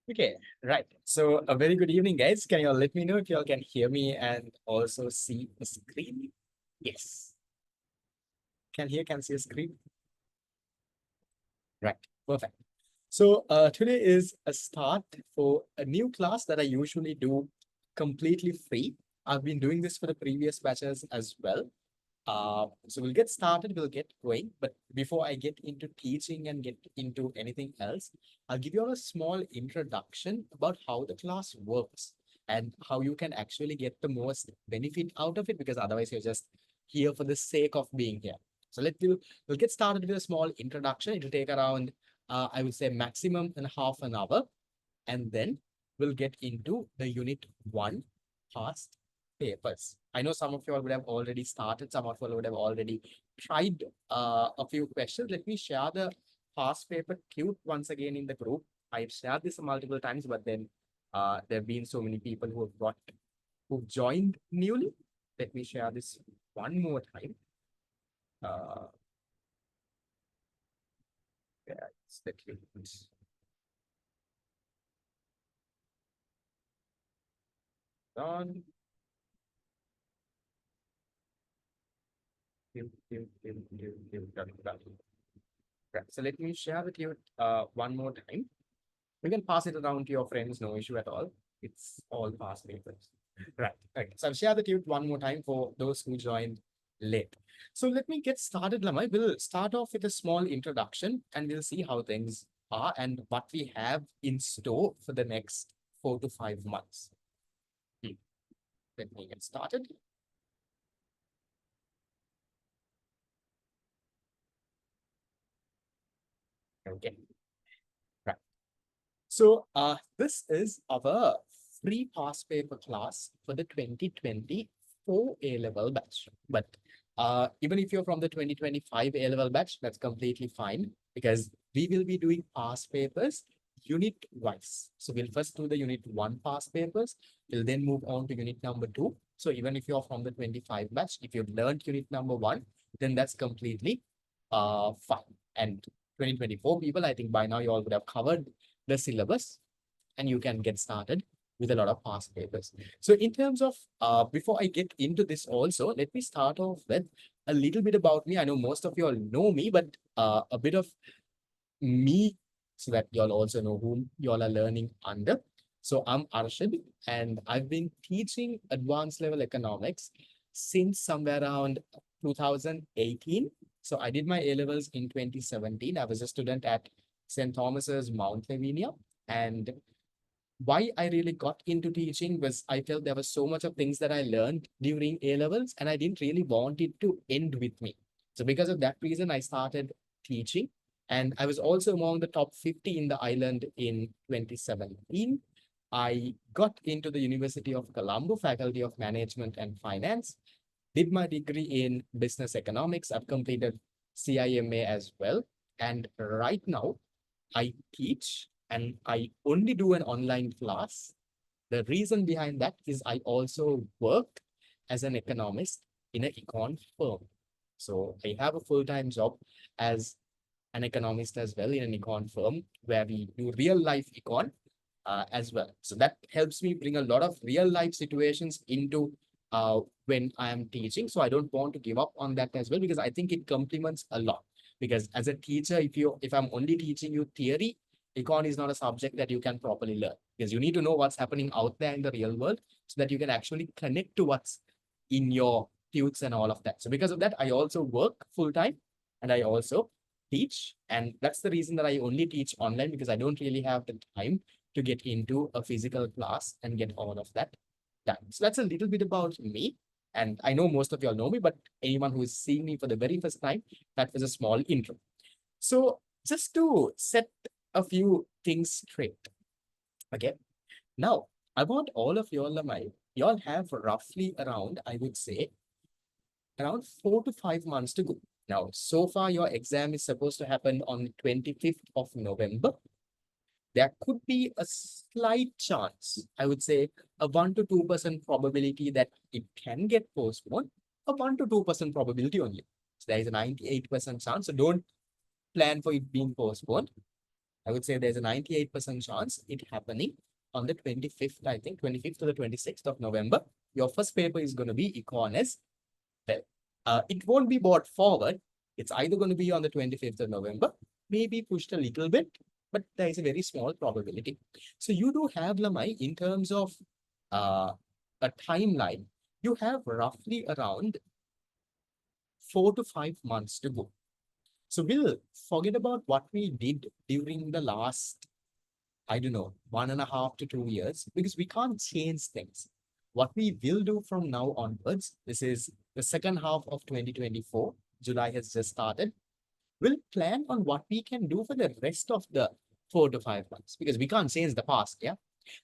Okay, right. So a very good evening, guys. Can you all let me know if you all can hear me and also see the screen? Yes. Can see a screen? Right. Perfect. So today is a start for a new class that I usually do completely free. I've been doing this for the previous batches as well. So we'll get started, we'll get going. But before I get into teaching and get into anything else, I'll give you all a small introduction about how the class works and how you can actually get the most benefit out of it, because otherwise you're just here for the sake of being here. So we'll get started with a small introduction. It'll take around, I would say maximum in half an hour. And then we'll get into the unit one past papers. I know some of you all would have already started, some of you all would have already tried a few questions. Let me share the past paper cute once again in the group. I've shared this multiple times, but then there have been so many people who've joined newly. Let me share this one more time. Yeah, it's the cute. On. Right. So let me share with you one more time. You can pass it around to your friends, no issue at all. It's all past papers. Right. Okay. So I'll share the tube one more time for those who joined late. So let me get started, Lamai. We'll start off with a small introduction and we'll see how things are and what we have in store for the next 4 to 5 months. Let me get started. Okay. Right. So this is our free past paper class for the 2024 A-level batch. But even if you're from the 2025 A-level batch, that's completely fine because we will be doing past papers unit wise. So we'll first do the unit one past papers. We'll then move on to unit number two. So even if you're from the 25 batch, if you've learned unit number one, then that's completely fine. And 2024 people, I think by now you all would have covered the syllabus and you can get started with a lot of past papers. So in terms of, before I get into this also, let me start off with a little bit about me. I know most of you all know me, but a bit of me so that you all also know whom you all are learning under. So I'm Arshad and I've been teaching advanced level economics since somewhere around 2018. So I did my A-levels in 2017. I was a student at St. Thomas's, Mount Lavinia. And why I really got into teaching was I felt there was so much of things that I learned during A-levels and I didn't really want it to end with me. So because of that reason, I started teaching. And I was also among the top 50 in the island in 2017. I got into the University of Colombo, Faculty of Management and Finance, did my degree in business economics. I've completed CIMA as well. And right now, I teach and I only do an online class. The reason behind that is I also work as an economist in an econ firm. So I have a full-time job as an economist as well in an econ firm where we do real life econ as well. So that helps me bring a lot of real life situations into when I am teaching. So I don't want to give up on that as well because I think it complements a lot. Because as a teacher, if I'm only teaching you theory, econ is not a subject that you can properly learn because you need to know what's happening out there in the real world so that you can actually connect to what's in your tudes and all of that. So because of that, I also work full time and I also teach. And that's the reason that I only teach online because I don't really have the time to get into a physical class and get all of that done. So that's a little bit about me. And I know most of you all know me, but anyone who is seeing me for the very first time, that was a small intro. So just to set a few things straight. Okay. Now, I want all of you all, you all have roughly around, I would say, around 4 to 5 months to go. Now, so far, your exam is supposed to happen on 25th of November. There could be a slight chance, I would say a 1 to 2% probability that it can get postponed, a 1 to 2% probability only. So there is a 98% chance. So don't plan for it being postponed. I would say there's a 98% chance it happening on the 25th, I think, 25th to the 26th of November. Your first paper is going to be Econ as well. It won't be brought forward. It's either going to be on the 25th of November, maybe pushed a little bit, but there is a very small probability. So you do have, Lamai, in terms of a timeline, you have roughly around 4 to 5 months to go. So we'll forget about what we did during the last, I don't know, 1.5 to 2 years, because we can't change things. What we will do from now onwards, this is the second half of 2024, July has just started. We'll plan on what we can do for the rest of the 4 to 5 months, because we can't change the past, yeah?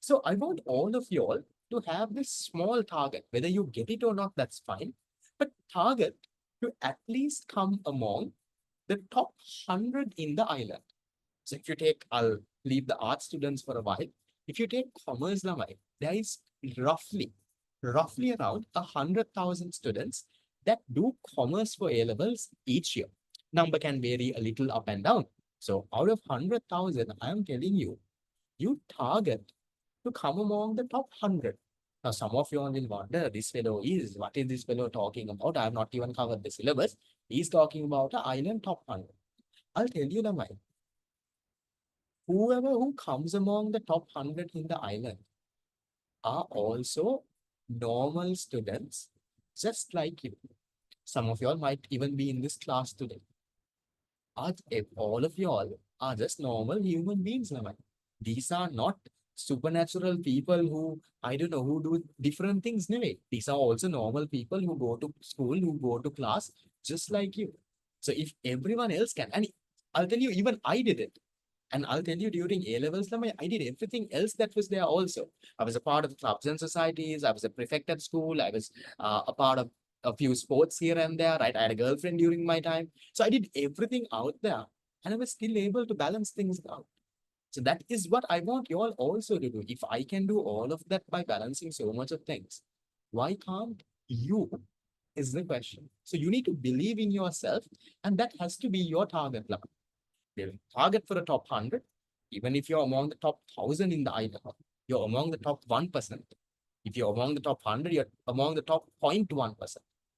So I want all of you all to have this small target, whether you get it or not, that's fine. But target to at least come among the top 100 in the island. So if you take, I'll leave the art students for a while. If you take commerce, Lamai, there is roughly around 100,000 students that do commerce for A levels each year. Number can vary a little up and down. So out of 100,000, I am telling you, you target to come among the top 100. Now, some of you all will wonder, what is this fellow talking about? I have not even covered the syllabus. He's talking about the island top 100. I'll tell you, Lamai, whoever who comes among the top 100 in the island are also normal students, just like you. Some of y'all might even be in this class today. If all of y'all are just normal human beings, Lamai. These are not supernatural people who, I don't know, who do different things. No way. These are also normal people who go to school, who go to class, just like you. So if everyone else can, and I'll tell you, even I did it. And I'll tell you, during A levels, I did everything else that was there also. I was a part of clubs and societies. I was a prefect at school. I was a part of a few sports here and there, right? I had a girlfriend during my time. So I did everything out there, and I was still able to balance things out. So that is what I want you all also to do. If I can do all of that by balancing so much of things, why can't you? Is the question. So you need to believe in yourself, and that has to be your target level. Target for the top 100, even if you're among the top 1,000 in the island, you're among the top 1%. If you're among the top 100, you're among the top 0.1%.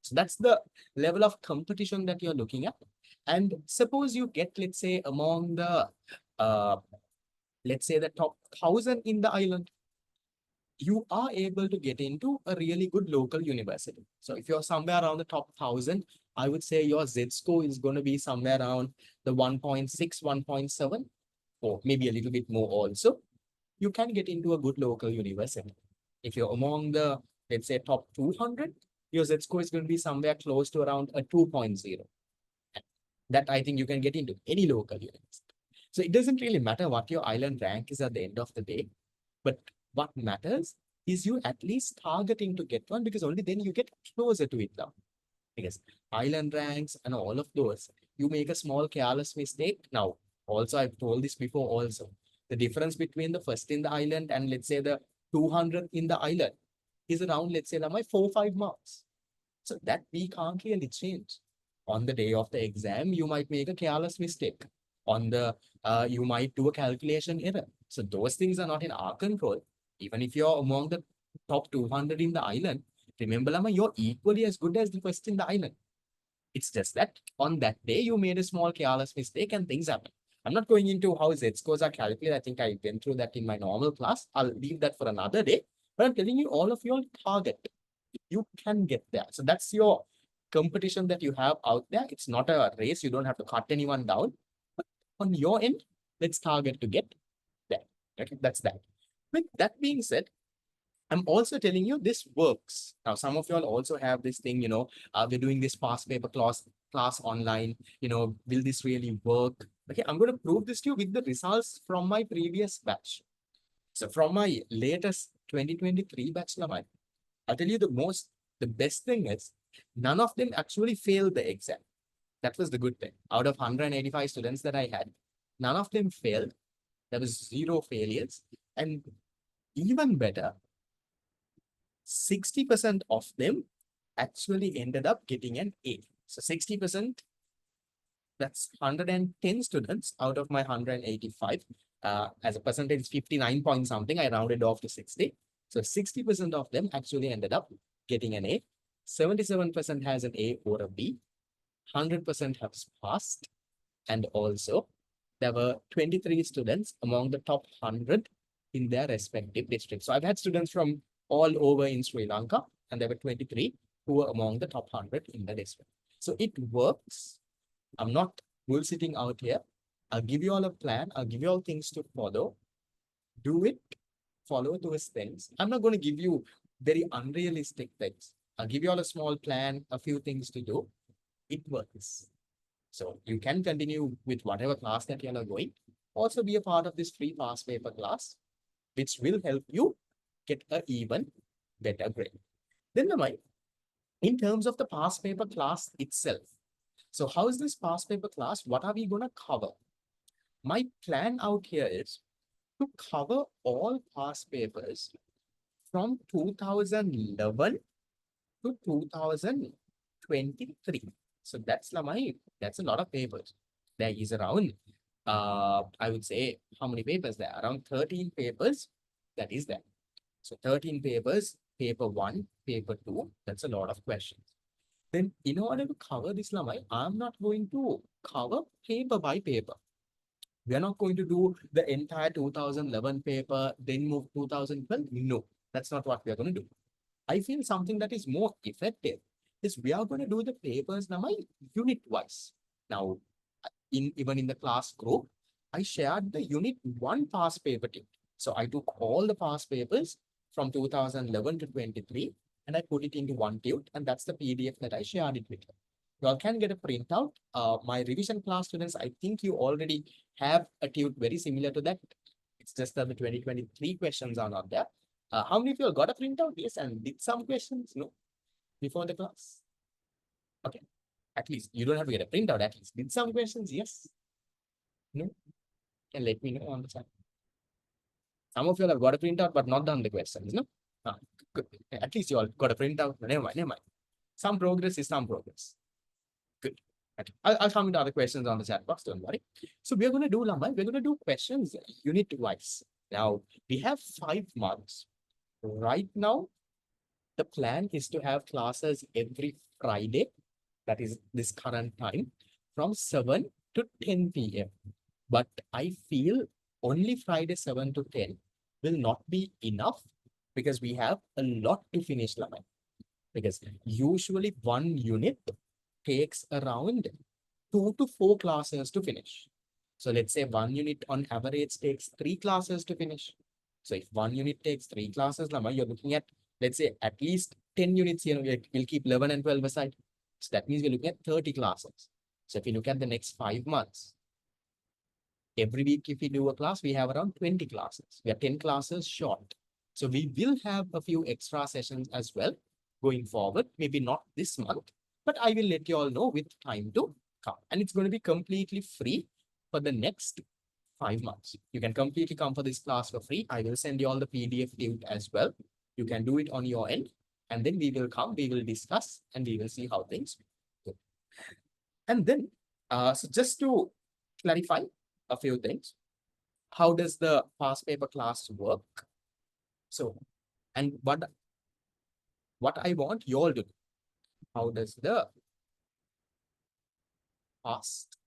So that's the level of competition that you're looking at. And suppose you get, let's say, among the, let's say the top 1,000 in the island, you are able to get into a really good local university. So if you're somewhere around the top 1,000, I would say your Z score is going to be somewhere around the 1.6, 1.7, or maybe a little bit more also. You can get into a good local university. If you're among the, let's say, top 200, your Z score is going to be somewhere close to around a 2.0. That I think you can get into any local university. So it doesn't really matter what your island rank is at the end of the day, but what matters is you at least targeting to get one, because only then you get closer to it now. Because island ranks and all of those, you make a small careless mistake. Now, also I've told this before also, the difference between the first in the island and let's say the 200 in the island is around, let's say, my 4-5 marks. So that we can't really change. On the day of the exam, you might make a careless mistake. On the, you might do a calculation error. So those things are not in our control. Even if you're among the top 200 in the island, remember, Lama, you're equally as good as the first in the island. It's just that on that day, you made a small careless mistake and things happen. I'm not going into how Z scores are calculated. I think I went through that in my normal class. I'll leave that for another day. But I'm telling you, all of your target, you can get there. So that's your competition that you have out there. It's not a race. You don't have to cut anyone down. But on your end, let's target to get there. Okay, that's that. With that being said, I'm also telling you this works. Now, some of you all also have this thing, we're doing this past paper class online, will this really work? Okay, I'm going to prove this to you with the results from my previous batch. So from my latest 2023 batch, I'll tell you the best thing is none of them actually failed the exam. That was the good thing. Out of 185 students that I had, none of them failed. There was 0 failures. And even better, 60% of them actually ended up getting an A. So 60%, that's 110 students out of my 185. As a percentage, 59 point something, I rounded off to 60. So 60% of them actually ended up getting an A. 77% has an A or a B. 100% have passed. And also, there were 23 students among the top 100 in their respective districts. So I've had students from all over in Sri Lanka, and there were 23 who were among the top 100 in the district. So it works. I'm not bullshitting out here. I'll give you all a plan. I'll give you all things to follow. Do it. Follow those things. I'm not going to give you very unrealistic things. I'll give you all a small plan, a few things to do. It works. So you can continue with whatever class that you are going. Also be a part of this free past paper class, which will help you get an even better grade. Then, in terms of the past paper class itself, so how is this past paper class? What are we going to cover? My plan out here is to cover all past papers from 2011 to 2023. So that's a lot of papers. There is around, I would say, how many papers there? Around 13 papers that is there. So 13 papers, paper 1, paper 2, that's a lot of questions. Then in order to cover this, I'm not going to cover paper by paper. We are not going to do the entire 2011 paper, then move 2012. No, that's not what we are going to do. I feel something that is more effective is we are going to do the papers now unit wise. Now, even in the class group, I shared the unit 1 past paper tip. So I took all the past papers from 2011 to 23 and I put it into one tute, and that's the PDF that I shared it with you. You all can get a printout. My revision class students, I think you already have a tute very similar to that. It's just that the 2023 questions are not there. How many of you all got a printout? Yes, and did some questions? No, before the class. Okay, at least you don't have to get a printout. At least did some questions? Yes. No, can let me know on the chat. Some of you all have got a printout but not done the questions. No, good. At least you all got a printout. Never mind. Never mind. Some progress is some progress. Good. Okay. I'll come into other questions on the chat box. Don't worry. So we're going to do, Lamba, we're going to do questions unit wise. Now, we have 5 months. Right now, the plan is to have classes every Friday, that is this current time, from 7 to 10 p.m. But I feel only Friday 7 to 10 will not be enough because we have a lot to finish, Lama. Because usually one unit takes around 2 to 4 classes to finish. So let's say one unit on average takes 3 classes to finish. So if one unit takes 3 classes, Lama, you're looking at, let's say, at least 10 units here. We'll keep 11 and 12 aside. So that means we're looking at 30 classes. So if you look at the next 5 months, every week, if we do a class, we have around 20 classes. We are 10 classes short. So we will have a few extra sessions as well going forward. Maybe not this month, but I will let you all know with time to come. And it's going to be completely free for the next 5 months. You can completely come for this class for free. I will send you all the PDF tute as well. You can do it on your end. And then we will come, we will discuss, and we will see how things go. And then, so just to clarify a few things, how does the past paper class work? So, and what I want you all to do, how does the past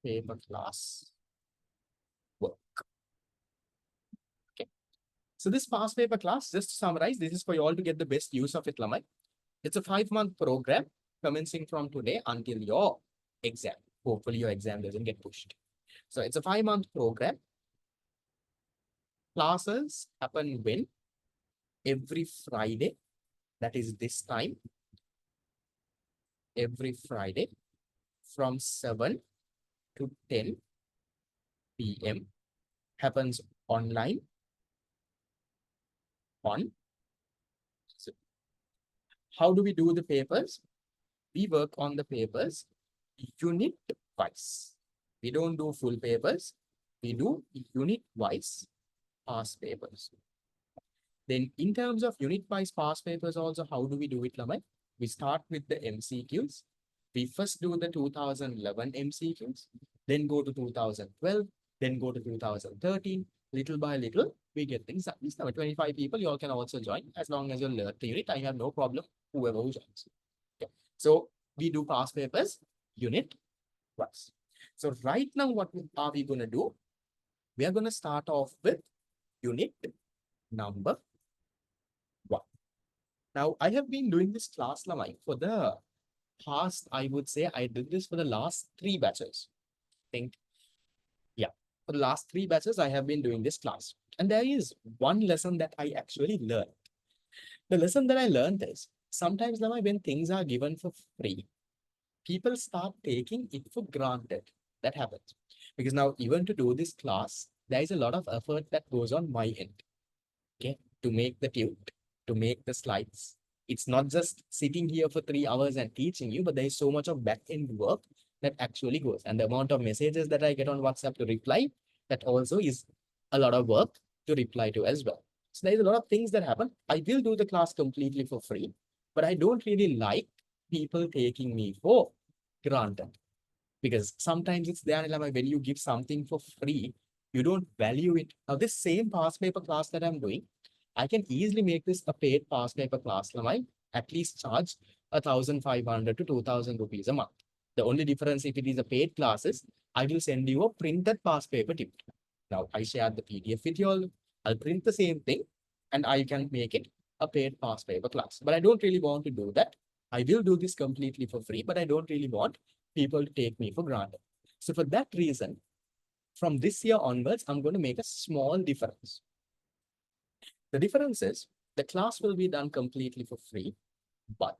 paper class work? Okay. So this past paper class, just to summarize, this is for you all to get the best use of it, Lamai. It's a 5-month program commencing from today until your exam. Hopefully your exam doesn't get pushed. So it's a 5-month program. Classes happen when? Every Friday. That is this time. Every Friday from 7 to 10 p.m. happens online on. So how do we do the papers? We work on the papers unit wise. We don't do full papers. We do unit wise past papers. Then in terms of unit wise past papers also, how do we do it, Lamai? We start with the MCQs. We first do the 2011 MCQs, then go to 2012, then go to 2013. Little by little, we get things done. These 25 people, you all can also join as long as you learn the unit. I have no problem, whoever who joins. Okay. So we do past papers, unit wise. So right now, what are we going to do? We are going to start off with unit number 1. Now, I have been doing this class Lamai for the past, I would say I did this for the last 3 batches. I think, yeah, for the last 3 batches, I have been doing this class. And there is one lesson that I actually learned. The lesson that I learned is sometimes Lamai, when things are given for free, people start taking it for granted. That happens. Because now, even to do this class, there is a lot of effort that goes on my end. Okay, to make the tute, to make the slides. It's not just sitting here for 3 hours and teaching you, but there is so much of back-end work that actually goes. And the amount of messages that I get on WhatsApp to reply, that also is a lot of work to reply to as well. So there's a lot of things that happen. I will do the class completely for free, but I don't really like people taking me for granted. Because sometimes it's there, when you give something for free, you don't value it. Now, this same past paper class that I'm doing, I can easily make this a paid past paper class. I at least charge 1,500 to 2,000 rupees a month. The only difference if it is a paid classes, I will send you a printed past paper tip. Now, I share the PDF with you all. I'll print the same thing and I can make it a paid past paper class. But I don't really want to do that. I will do this completely for free, but I don't really want people to take me for granted. So for that reason, from this year onwards, I'm going to make a small difference. The difference is the class will be done completely for free, but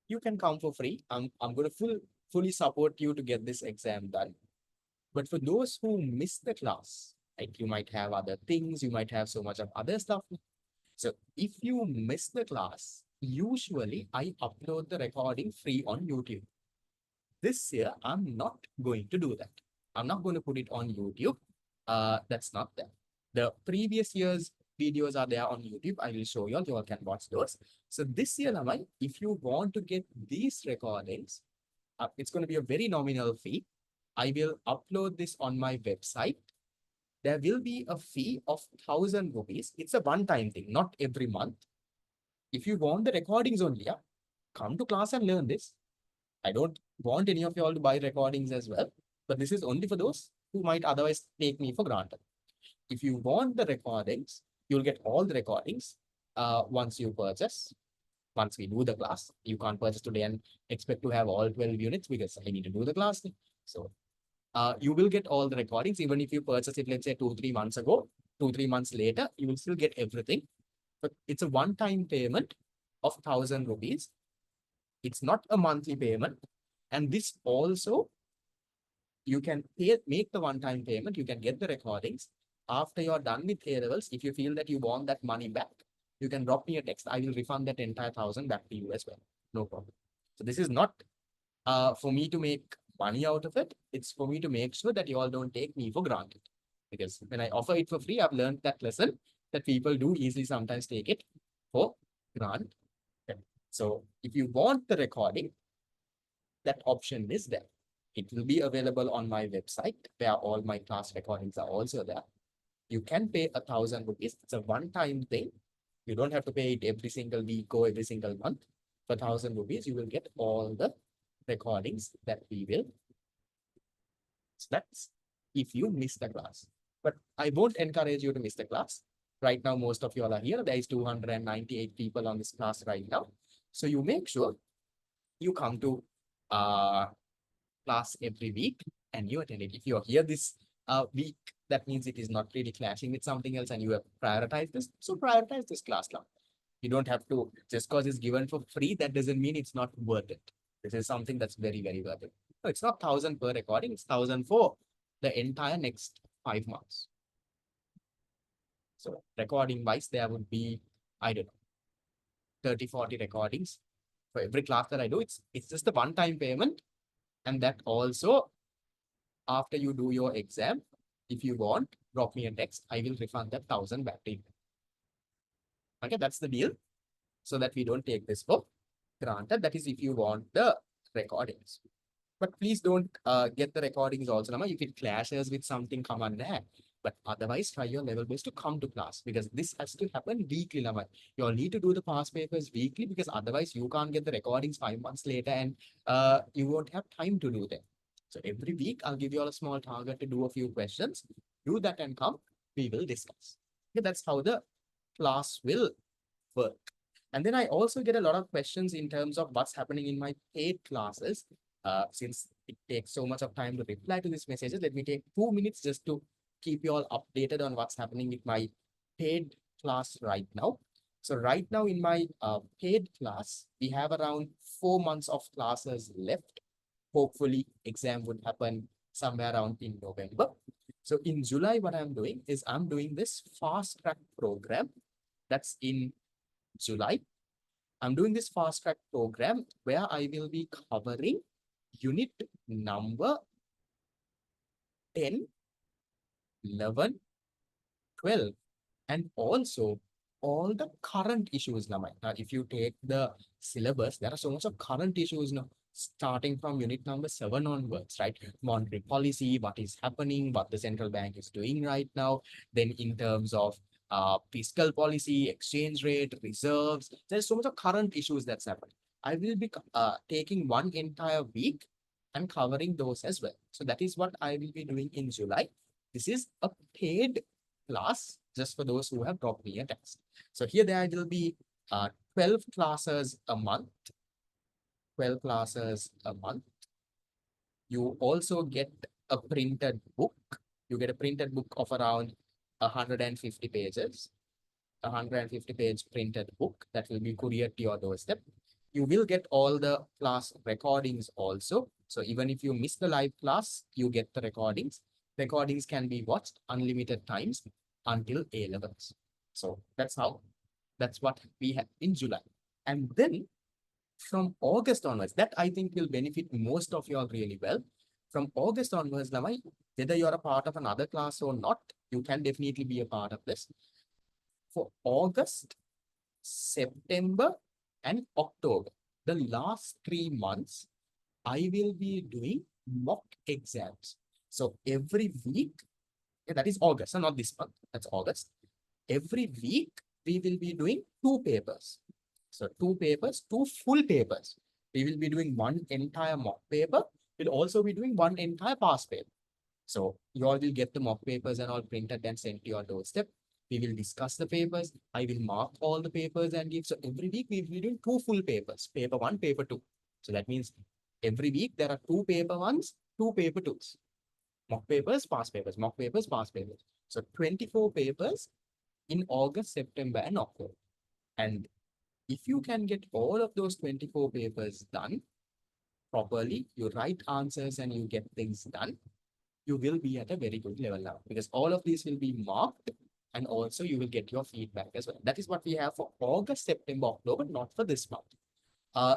you can come for free. I'm going to fully support you to get this exam done. But for those who miss the class, like you might have other things, you might have so much of other stuff. So if you miss the class, usually I upload the recording free on YouTube. This year, I'm not going to do that. I'm not going to put it on YouTube. That's not there. The previous year's videos are there on YouTube. I will show you all. You all can watch those. So this year, Lamai, if you want to get these recordings, it's going to be a very nominal fee. I will upload this on my website. There will be a fee of 1,000 rupees. It's a one-time thing, not every month. If you want the recordings only, come to class and learn this. I don't want any of you all to buy recordings as well, but this is only for those who might otherwise take me for granted. If you want the recordings, you'll get all the recordings once you purchase. Once we do the class, you can't purchase today and expect to have all 12 units because I need to do the class. So you will get all the recordings, even if you purchase it, let's say 2-3 months ago, 2-3 months later, you will still get everything. But it's a one-time payment of 1,000 rupees. It's not a monthly payment. And this also, you can make the one-time payment. You can get the recordings. After you're done with A-levels, if you feel that you want that money back, you can drop me a text. I will refund that entire 1,000 back to you as well. No problem. So this is not for me to make money out of it. It's for me to make sure that you all don't take me for granted. Because when I offer it for free, I've learned that lesson that people do easily sometimes take it for granted. So if you want the recording, that option is there. It will be available on my website where all my class recordings are also there. You can pay 1,000 rupees. It's a one-time thing. You don't have to pay it every single week or every single month. For 1,000 rupees, you will get all the recordings that we will. So that's if you miss the class. But I won't encourage you to miss the class. Right now, most of you all are here. There is 298 people on this class right now. So you make sure you come to class every week and you attend it. If you're here this week, that means it is not really clashing with something else and you have prioritized this. So prioritize this class now. You don't have to, just because it's given for free, that doesn't mean it's not worth it. This is something that's very, very worth it. No, it's not 1,000 per recording, it's 1,000 for the entire next 5 months. So recording wise, there would be, I don't know, 30-40 recordings for every class that I do. It's just a one-time payment. And that also, after you do your exam, if you want, drop me a text. I will refund that 1,000 back to you. Okay, that's the deal. so that we don't take this for granted. That is if you want the recordings. But please don't get the recordings also. Nama. If it clashes with something, come on there. But otherwise, try your level best to come to class because this has to happen weekly. Nama. You'll need to do the past papers weekly because otherwise you can't get the recordings 5 months later and you won't have time to do them. So every week, I'll give you all a small target to do a few questions. Do that and come. We will discuss. Okay, that's how the class will work. And then I also get a lot of questions in terms of what's happening in my paid classes. Since it takes so much of time to reply to these messages, let me take 2 minutes just to keep you all updated on what's happening with my paid class right now. So right now in my paid class, we have around 4 months of classes left. Hopefully exam would happen somewhere around in November. So in July, what I'm doing is I'm doing this fast track program that's in July. I'm doing this fast track program where I will be covering unit number 10, 11, 12, and also all the current issues. Now, if you take the syllabus, there are so much of current issues now, starting from unit number 7 onwards, right? Monetary policy, what is happening, what the central bank is doing right now. Then in terms of fiscal policy, exchange rate, reserves, there's so much of current issues that's happening. I will be taking one entire week and covering those as well. So that is what I will be doing in July. This is a paid class just for those who have dropped me a text. So here there will be 12 classes a month. 12 classes a month. You also get a printed book. You get a printed book of around 150 pages. 150-page printed book that will be couriered to your doorstep. You will get all the class recordings also. So even if you miss the live class, you get the recordings. Recordings can be watched unlimited times until A levels. So that's what we have in July. And then from August onwards, that I think will benefit most of you all really well. From August onwards, whether you're a part of another class or not, you can definitely be a part of this. For August, September, and October, the last 3 months, I will be doing mock exams. So every week, that is August, not this month, that's August. Every week, we will be doing 2 papers. So 2 papers, 2 full papers. We will be doing one entire mock paper. We'll also be doing one entire past paper. So you all will get the mock papers and all printed and sent to your doorstep. We will discuss the papers. I will mark all the papers and give. So every week we will be doing 2 full papers, paper 1, paper 2. So that means every week there are 2 paper 1s, 2 paper 2s. Mock papers, past papers, mock papers, past papers. So 24 papers in August, September, and October. And if you can get all of those 24 papers done properly, you write answers and you get things done, you will be at a very good level now because all of these will be marked and also you will get your feedback as well. That is what we have for August, September, October, not for this month.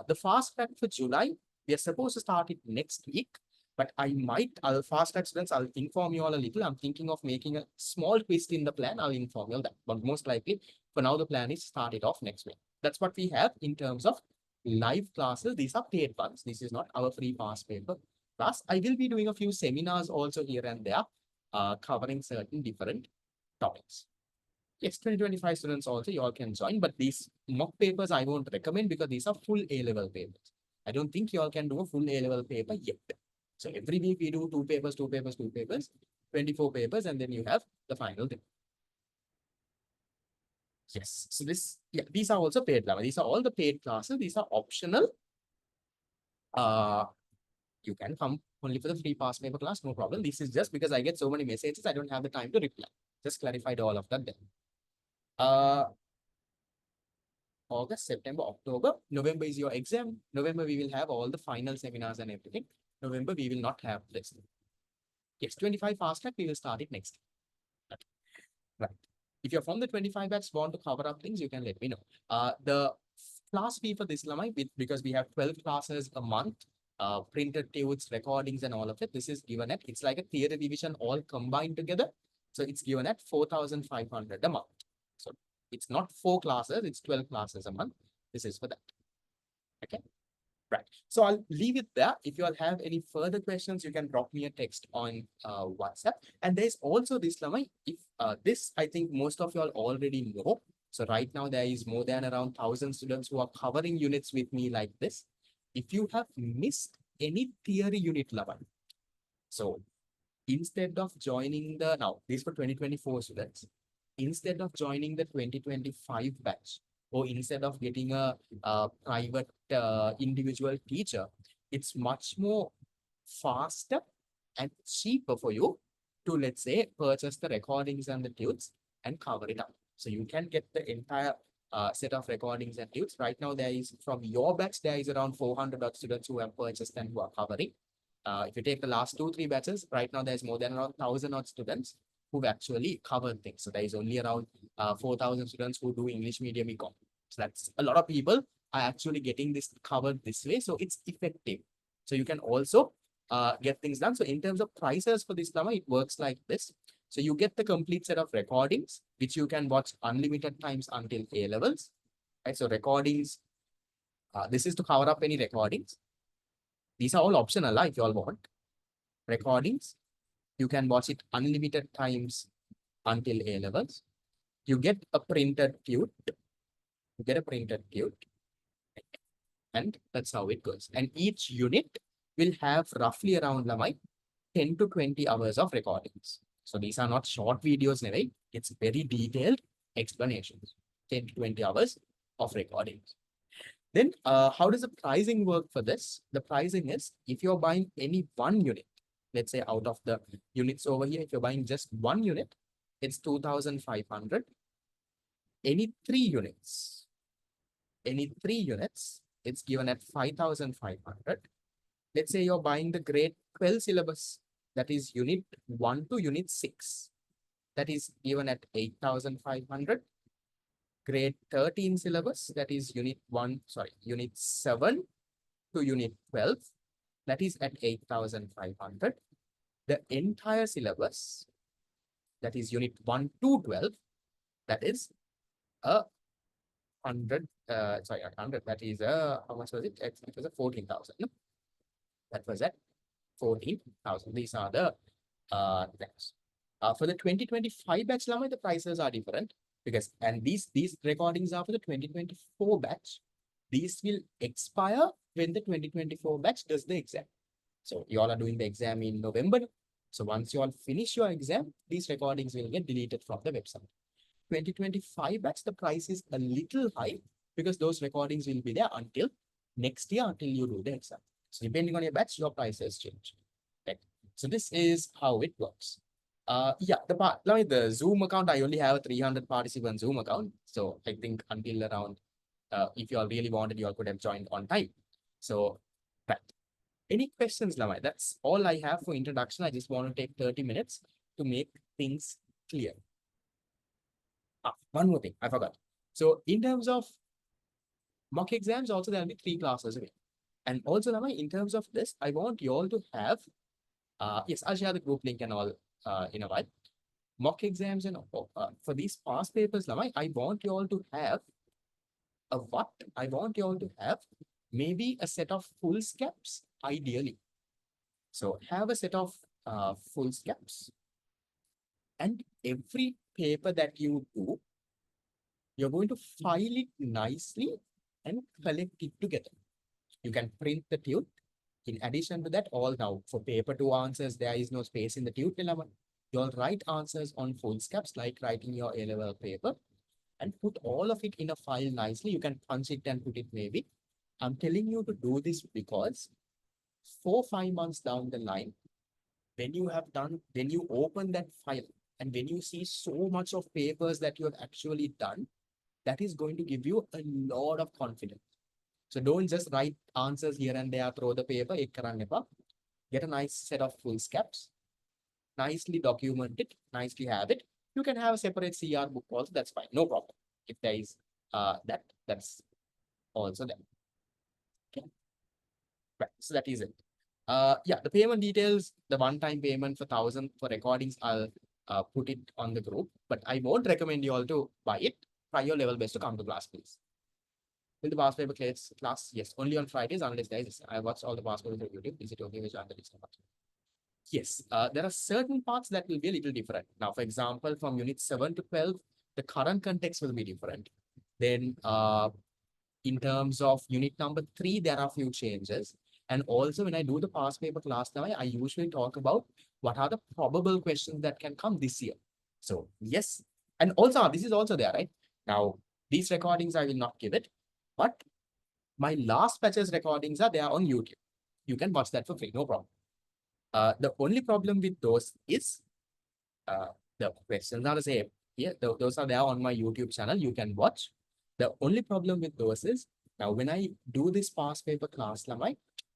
The fast track for July, we are supposed to start it next week, but I'll fast track students, I'll inform you all a little. I'm thinking of making a small twist in the plan. I'll inform you all that. But most likely, for now, the plan is start it off next week. That's what we have in terms of live classes. These are paid ones. This is not our free past paper. Plus, I will be doing a few seminars also here and there, covering certain different topics. Yes, 2025 students also, you all can join, but these mock papers I won't recommend because these are full A-level papers. I don't think you all can do a full A-level paper yet. So every week we do 2 papers, 2 papers, 2 papers, 24 papers, and then you have the final thing. Yes, so these are also paid. These are all the paid classes. These are optional. You can come only for the free past paper class, no problem. This is just because I get so many messages, I don't have the time to reply. Just clarified all of that then. August, September, October, November is your exam. November, we will have all the final seminars and everything. November, we will not have this. Yes, 25 fast track, we will start it next. Okay. Right. If you're from the 25 batch, want to cover up things, you can let me know. The class fee for this, because we have 12 classes a month, printed tunes, recordings, and all of it. This is given at, it's like a theory division all combined together. So it's given at 4,500 a month. So it's not 4 classes, it's 12 classes a month. This is for that. Okay. Right. So I'll leave it there. If you all have any further questions, you can drop me a text on WhatsApp. And there's also this, Lamai. If this, I think most of you all already know. So right now there is more than around 1,000 students who are covering units with me like this. If you have missed any theory unit, Lamai, so instead of joining the, now this for 2024 students, instead of joining the 2025 batch, or instead of getting a private individual teacher, it's much more faster and cheaper for you to, let's say, purchase the recordings and the tunes and cover it up. So you can get the entire set of recordings and tunes. Right now, there is, from your batch, there is around 400 odd students who have purchased and who are covering. If you take the last 2-3 batches, right now there's more than around 1,000 odd students who've actually covered things. So there is only around 4,000 students who do English medium econ. So that's a lot of people are actually getting this covered this way. So it's effective. So you can also get things done. So in terms of prices for this Lama, it works like this. So you get the complete set of recordings, which you can watch unlimited times until A levels. Right? So recordings, this is to cover up any recordings. These are all optional if you all want. Recordings, you can watch it unlimited times until A levels. You get a printed tute. You get a printed tute. And that's how it goes. And each unit will have roughly around 10 to 20 hours of recordings. So these are not short videos, right? It's very detailed explanations. 10 to 20 hours of recordings. Then how does the pricing work for this? The pricing is, if you're buying any one unit, let's say out of the units over here, if you're buying just one unit, it's 2,500. Any three units, it's given at 5,500. Let's say you're buying the grade 12 syllabus, that is unit 1 to unit 6. That is given at 8,500. Grade 13 syllabus, that is unit 7 to unit 12. That is at 8,500. The entire syllabus, that is unit 1 to 12, that is a 100, that is how much was it? It was a 14,000. No? That was at 14,000. These are the things. For the 2025 batch, Lama, the prices are different because, and these recordings are for the 2024 batch. These will expire when the 2024 batch does the exam. So you all are doing the exam in November. So once you all finish your exam, these recordings will get deleted from the website. 2025 batch, the price is a little high because those recordings will be there until next year, until you do the exam. So depending on your batch, your prices change. Right? So this is how it works. Yeah, the Zoom account, I only have a 300 participant Zoom account. So I think until around, if you all really wanted, you all could have joined on time. So, right. Any questions, Lamai? That's all I have for introduction. I just want to take 30 minutes to make things clear. One more thing, I forgot. So in terms of mock exams, also there will be 3 classes away. And also, Lamai, in terms of this, I want you all to have, yes, I'll share the group link and all in a while. Mock exams and for these past papers, Lamai, I want you all to have I want you all to have maybe a set of full scaps, ideally. So have a set of full scaps, and every paper that you do, you're going to file it nicely and collect it together. You can print the tute. In addition to that, all now for paper 2 answers, there is no space in the tute. You'll write answers on full scaps, like writing your A-level paper, and put all of it in a file nicely. You can punch it and put it maybe. I'm telling you to do this because 4-5 months down the line, when you open that file and when you see so much of papers that you have actually done, that is going to give you a lot of confidence. So don't just write answers here and there, throw the paper, get a nice set of full scaps, nicely document it, nicely have it. You can have a separate CR book also, that's fine, no problem. If there is that's also there. Okay. Right, so that is it. Yeah, the payment details, the one-time payment for 1,000 for recordings, I'll put it on the group, but I won't recommend you all to buy it. Try your level best to come to class, please. Will the past paper class? Yes, only on Fridays unless guys. I watched all the past papers on YouTube. Is it okay with the list? Yes, there are certain parts that will be a little different. Now, for example, from unit 7 to 12, the current context will be different. Then in terms of unit number 3, there are a few changes. And also when I do the past paper class now, I usually talk about what are the probable questions that can come this year. So yes, and also this is also there, right? Now, these recordings, I will not give it, but my last batch's recordings are there on YouTube. You can watch that for free, no problem. The only problem with those is uh, the questions are the same. Yeah, those are there on my YouTube channel. You can watch. The only problem with those is now when I do this past paper class,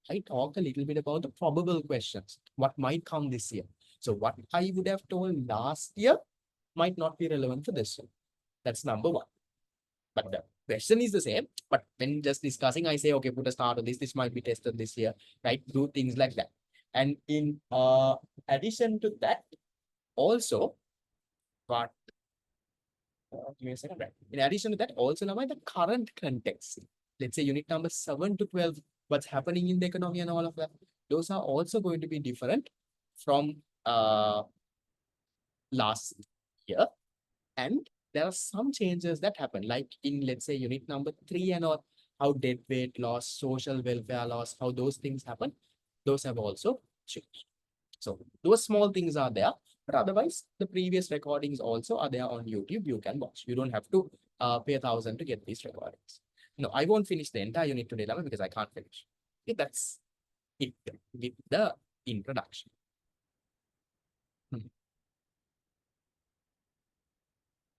I talk a little bit about the probable questions, what might come this year. So what I would have told last year might not be relevant for this year. That's number one. But the question is the same. But when just discussing, I say, okay, put a start on this. This might be tested this year, right? Do things like that. And in addition to that, also, but give me a second, right? In addition to that, also now the current context. Let's say unit number 7 to 12, what's happening in the economy and all of that. Those are also going to be different from last year. And there are some changes that happen, like in, let's say, unit number 3 and all, how debt weight loss, social welfare loss, how those things happen. Those have also changed. So those small things are there, but otherwise the previous recordings also are there on YouTube. You can watch. You don't have to pay 1,000 to get these recordings. No, I won't finish the entire unit today, because I can't finish. Okay, that's it with the introduction.